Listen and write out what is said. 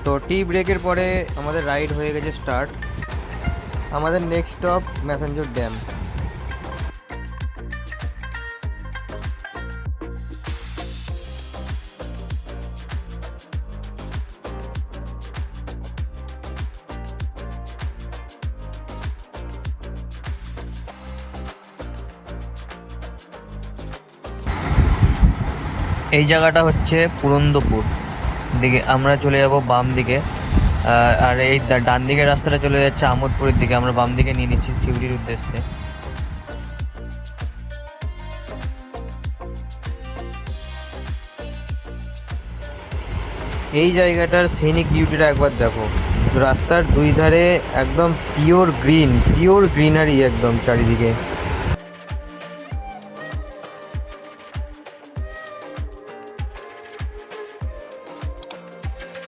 তো টি ব্রেকের পরে আমাদের রাইড হয়ে গেছে স্টার্ট। আমাদের নেক্সট স্টপ ম্যাসাঞ্জোর ড্যাম। এই জায়গাটা হচ্ছে পুরন্দপুর দিকে, আমরা চলে যাব বাম দিকে। আর এই ডান দিকের রাস্তাটা চলে যাচ্ছে আমোদপুরের দিকে, আমরা বাম দিকে নিয়ে নিচ্ছি সিউড়ির উদ্দেশ্যে। এই জায়গাটার সিনিক বিউটিটা একবার দেখো, রাস্তার দুই ধারে একদম পিওর গ্রিনারি একদম চারিদিকে।